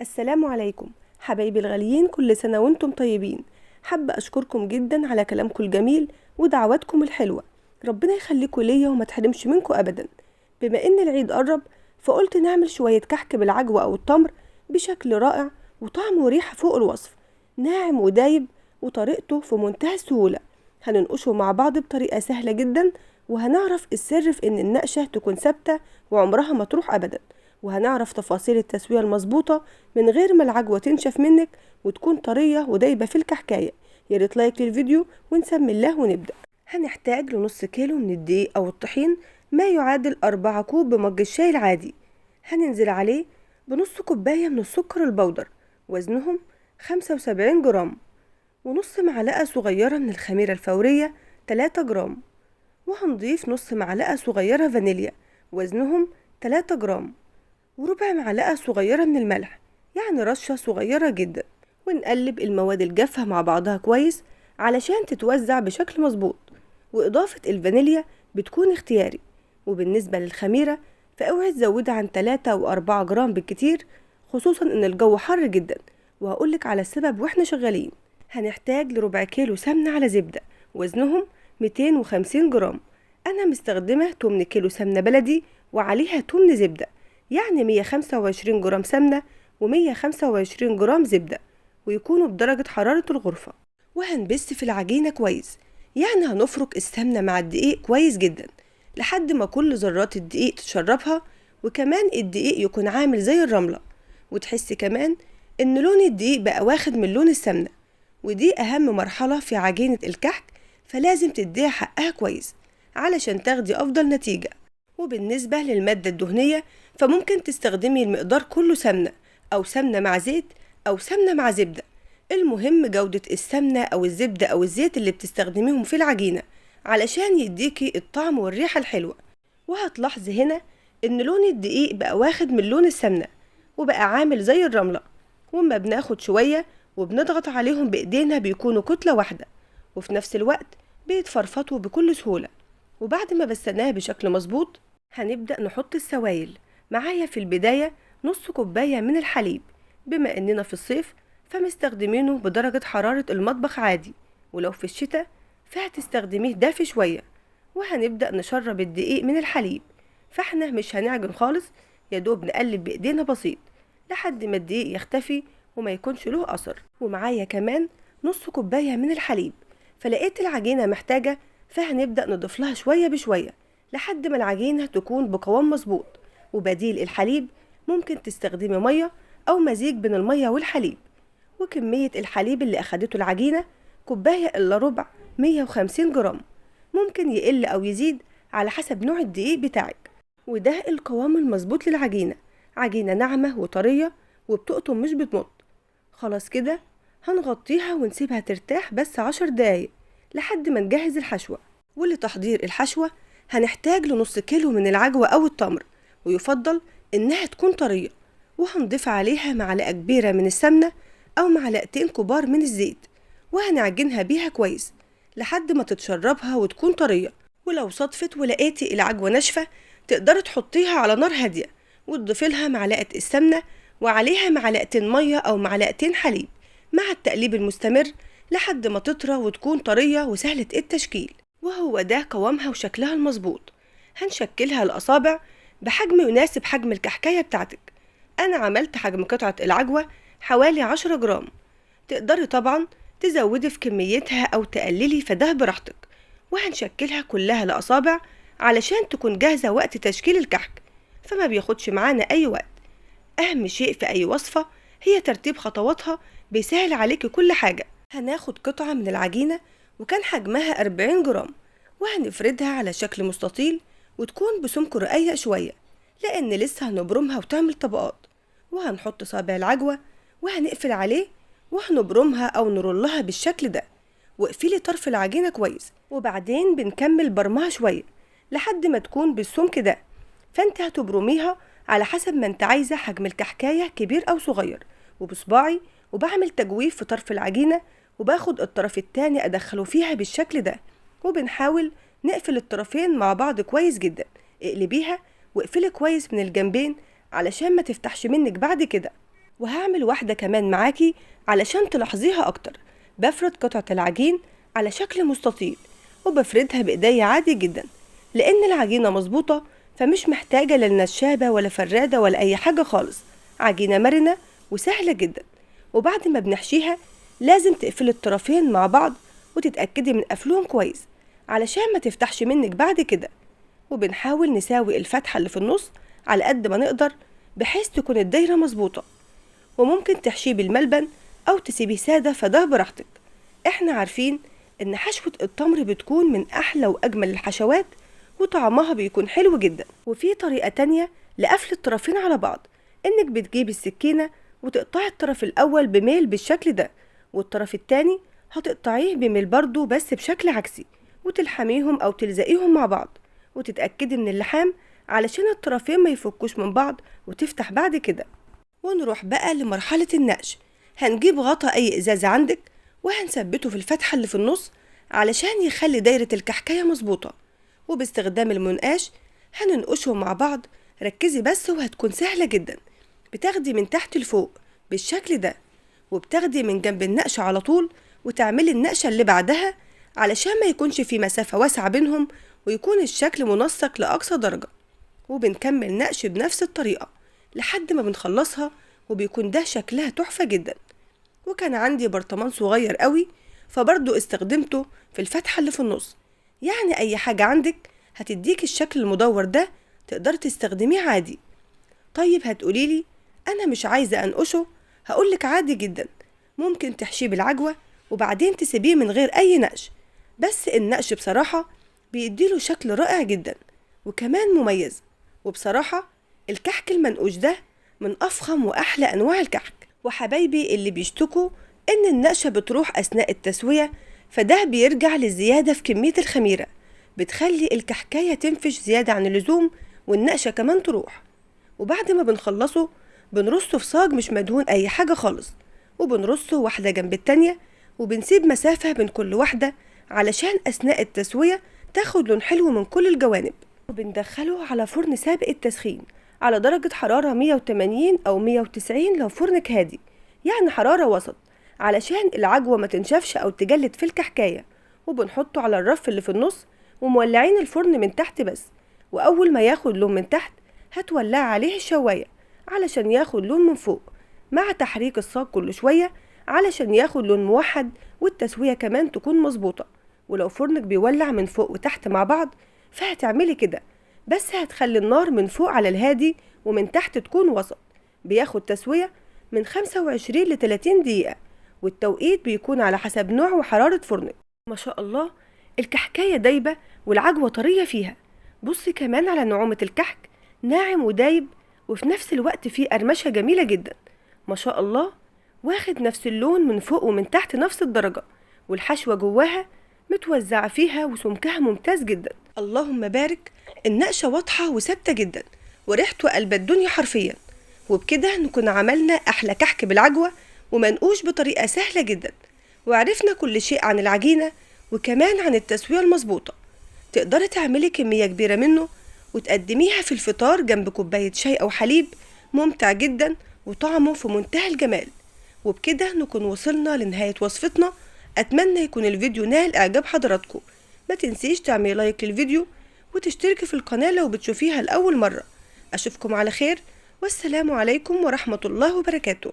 السلام عليكم حبايبي الغاليين، كل سنة وانتم طيبين. حابة أشكركم جدا على كلامكم الجميل ودعواتكم الحلوة. ربنا يخليكم ليا وما تحرمش منكم أبدا. بما إن العيد قرب، فقلت نعمل شوية كحك بالعجوة أو التمر بشكل رائع وطعم وريحة فوق الوصف، ناعم ودايب وطريقته في منتهى السهولة. هننقشه مع بعض بطريقة سهلة جدا، وهنعرف السر في إن النقشة تكون ثابتة وعمرها ما تروح أبدا، وهنعرف تفاصيل التسوية المظبوطة من غير ما العجوة تنشف منك وتكون طرية ودايبة في الكحكاية. ياريت لايك للفيديو ونسمي الله ونبدأ. هنحتاج لنص كيلو من الدقيق أو الطحين، ما يعادل 4 كوب بمج الشاي العادي. هننزل عليه بنص كوباية من السكر البودر، وزنهم 75 جرام، ونص معلقة صغيرة من الخميرة الفورية 3 جرام، وهنضيف نص معلقة صغيرة فانيليا وزنهم 3 جرام، وربع معلقة صغيرة من الملح، يعني رشة صغيرة جدا. ونقلب المواد الجافة مع بعضها كويس علشان تتوزع بشكل مظبوط. وإضافة الفانيليا بتكون اختياري. وبالنسبة للخميرة فاوعي تزودها عن 3 أو 4 جرام بالكتير، خصوصا ان الجو حر جدا، وهقولك على السبب واحنا شغالين. هنحتاج لربع كيلو سمنة على زبدة، وزنهم 250 جرام. انا مستخدمة 8 كيلو سمنة بلدي وعليها 8 زبدة، يعني 125 جرام سمنة و125 جرام زبدة، ويكونوا بدرجة حرارة الغرفة. وهنبث في العجينة كويس، يعني هنفرك السمنة مع الدقيق كويس جدا لحد ما كل ذرات الدقيق تشربها، وكمان الدقيق يكون عامل زي الرملة، وتحس كمان ان لون الدقيق بقى واخد من لون السمنة. ودي اهم مرحلة في عجينة الكحك، فلازم تديها حقها كويس علشان تاخدي افضل نتيجة. وبالنسبة للمادة الدهنية فممكن تستخدمي المقدار كله سمنة، أو سمنة مع زيت، أو سمنة مع زبدة. المهم جودة السمنة أو الزبدة أو الزيت اللي بتستخدميهم في العجينة علشان يديكي الطعم والريحة الحلوة. وهتلاحظي هنا إن لون الدقيق بقى واخد من لون السمنة وبقى عامل زي الرملة. وما بناخد شوية وبنضغط عليهم بإيدينا بيكونوا كتلة واحدة، وفي نفس الوقت بيتفرفطوا بكل سهولة. وبعد ما بستناها بشكل مظبوط هنبدأ نحط السوائل. معايا في البداية نص كوباية من الحليب، بما اننا في الصيف فمستخدمينه بدرجة حرارة المطبخ عادي، ولو في الشتاء فهتستخدميه دافي شوية. وهنبدأ نشرب الدقيق من الحليب، فاحنا مش هنعجن خالص، يدوب نقلب بإيدينا بسيط لحد ما الدقيق يختفي وما يكونش له أثر. ومعايا كمان نص كوباية من الحليب، فلقيت العجينة محتاجة، فهنبدأ نضيف لها شوية بشوية لحد ما العجينة تكون بقوام مظبوط. وبديل الحليب ممكن تستخدمي مية أو مزيج بين المية والحليب. وكمية الحليب اللي أخدته العجينة كوباية إلا ربع، 150 جرام، ممكن يقل أو يزيد على حسب نوع الدقيق بتاعك. وده القوام المظبوط للعجينة، عجينة ناعمة وطرية وبتقطم مش بتمط. خلاص كده هنغطيها ونسيبها ترتاح بس 10 دقايق لحد ما نجهز الحشوة. ولتحضير الحشوة هنحتاج لنص كيلو من العجوة أو التمر، ويفضل إنها تكون طرية. وهنضيف عليها معلقة كبيرة من السمنة أو معلقتين كبار من الزيت، وهنعجنها بيها كويس لحد ما تتشربها وتكون طرية. ولو صدفت ولقيتي العجوة ناشفة تقدري تحطيها على نار هادية وتضيفي لها معلقة السمنة وعليها معلقتين مية أو معلقتين حليب مع التقليب المستمر لحد ما تطرى وتكون طرية وسهلة التشكيل. وهو ده قوامها وشكلها المظبوط. هنشكلها الأصابع بحجم يناسب حجم الكحكاية بتاعتك. أنا عملت حجم قطعة العجوة حوالي 10 جرام، تقدري طبعا تزودي في كميتها أو تقللي، فده براحتك. وهنشكلها كلها لأصابع علشان تكون جاهزة وقت تشكيل الكحك، فما بياخدش معانا أي وقت. أهم شيء في أي وصفة هي ترتيب خطواتها، بيسهل عليكي كل حاجة. هناخد قطعة من العجينة وكان حجمها 40 جرام، وهنفردها على شكل مستطيل وتكون بسمك رقيق شوية، لأن لسه هنبرمها وتعمل طبقات. وهنحط صابع العجوة وهنقفل عليه وهنبرمها أو نرولها بالشكل ده. واقفلي طرف العجينة كويس، وبعدين بنكمل برمها شوية لحد ما تكون بالسمك ده. فانت هتبرميها على حسب ما انت عايزة حجم الكحكاية كبير أو صغير. وبصباعي وبعمل تجويف في طرف العجينة، وباخد الطرف التاني أدخله فيها بالشكل ده، وبنحاول نقفل الطرفين مع بعض كويس جدا. اقلبيها واقفلي كويس من الجنبين علشان ما تفتحش منك بعد كده. وهعمل واحدة كمان معاكي علشان تلاحظيها أكتر. بفرد قطعة العجين على شكل مستطيل وبفردها بإيديا عادي جدا، لأن العجينة مظبوطة فمش محتاجة للنشابة ولا فرادة ولا أي حاجة خالص. عجينة مرنة وسهلة جدا. وبعد ما بنحشيها لازم تقفلي الطرفين مع بعض وتتأكدي من قفلهم كويس علشان ما تفتحش منك بعد كده. وبنحاول نساوي الفتحة اللي في النص على قد ما نقدر بحيث تكون الدايرة مظبوطة. وممكن تحشيه بالملبن أو تسيبيه سادة، فده براحتك. احنا عارفين ان حشوة التمر بتكون من أحلى وأجمل الحشوات وطعمها بيكون حلو جدا. وفي طريقة تانية لقفل الطرفين على بعض، انك بتجيبي السكينة وتقطعي الطرف الأول بميل بالشكل ده، والطرف التاني هتقطعيه بميل برضو بس بشكل عكسي، وتلحميهم أو تلزقيهم مع بعض وتتأكدي من اللحام علشان الطرفين ما يفكوش من بعض وتفتح بعد كده. ونروح بقى لمرحلة النقش. هنجيب غطا أي إزازة عندك وهنثبته في الفتحة اللي في النص علشان يخلي دايرة الكحكاية مظبوطة. وباستخدام المنقاش هننقشهم مع بعض. ركزي بس وهتكون سهلة جدا. بتاخدي من تحت لفوق بالشكل ده، وبتاخدي من جنب النقشة على طول وتعملي النقشة اللي بعدها علشان ما يكونش في مسافة واسعة بينهم ويكون الشكل منسق لأقصى درجة. وبنكمل نقش بنفس الطريقة لحد ما بنخلصها، وبيكون ده شكلها تحفة جدا. وكان عندي برطمان صغير قوي فبرضو استخدمته في الفتحة اللي في النص. يعني أي حاجة عندك هتديك الشكل المدور ده تقدر تستخدميه عادي. طيب هتقوليلي أنا مش عايزة أنقشه. هقولك عادي جدا، ممكن تحشيه بالعجوة وبعدين تسيبيه من غير أي نقش. بس النقش بصراحة بيديله شكل رائع جدا وكمان مميز. وبصراحة الكحك المنقوش ده من أفخم وأحلى أنواع الكحك. وحبايبي اللي بيشتكوا إن النقشة بتروح أثناء التسوية، فده بيرجع للزيادة في كمية الخميرة، بتخلي الكحكاية تنفش زيادة عن اللزوم والنقشة كمان تروح. وبعد ما بنخلصه بنرصه في صاج مش مدهون أي حاجة خالص، وبنرصه واحدة جنب التانية، وبنسيب مسافة بين كل واحدة علشان أثناء التسوية تاخد لون حلو من كل الجوانب. وبندخله على فرن سابق التسخين على درجة حرارة 180 أو 190 لو فرنك هادي، يعني حرارة وسط علشان العجوة ما تنشفش أو تجلد في الكحكاية. وبنحطه على الرف اللي في النص ومولعين الفرن من تحت بس. وأول ما ياخد لون من تحت هتولع عليه الشواية علشان ياخد لون من فوق، مع تحريك الصاج كل شوية علشان ياخد لون موحد والتسوية كمان تكون مظبوطة. ولو فرنك بيولع من فوق وتحت مع بعض فهتعملي كده، بس هتخلي النار من فوق على الهادي ومن تحت تكون وسط. بياخد تسوية من 25 ل 30 دقيقة، والتوقيت بيكون على حسب نوع وحرارة فرنك. ما شاء الله الكحكاية دايبة والعجوة طرية فيها. بصي كمان على نعومة الكحك، ناعم ودايب وفي نفس الوقت فيه قرمشة جميلة جدا. ما شاء الله واخد نفس اللون من فوق ومن تحت نفس الدرجة، والحشوة جواها متوزعة فيها وسمكها ممتاز جدا. اللهم بارك. النقشة واضحة وثابتة جدا وريحته قلب الدنيا حرفيا. وبكده نكون عملنا أحلى كحك بالعجوة ومنقوش بطريقة سهلة جدا، وعرفنا كل شيء عن العجينة وكمان عن التسوية المظبوطة. تقدري تعملي كمية كبيرة منه وتقدميها في الفطار جنب كوباية شاي أو حليب، ممتع جدا وطعمه في منتهى الجمال. وبكده نكون وصلنا لنهاية وصفتنا. أتمنى يكون الفيديو نال إعجاب حضراتكم. ما تنسيش تعملي لايك للفيديو وتشتركي في القناة لو بتشوفيها لأول مرة. أشوفكم على خير، والسلام عليكم ورحمة الله وبركاته.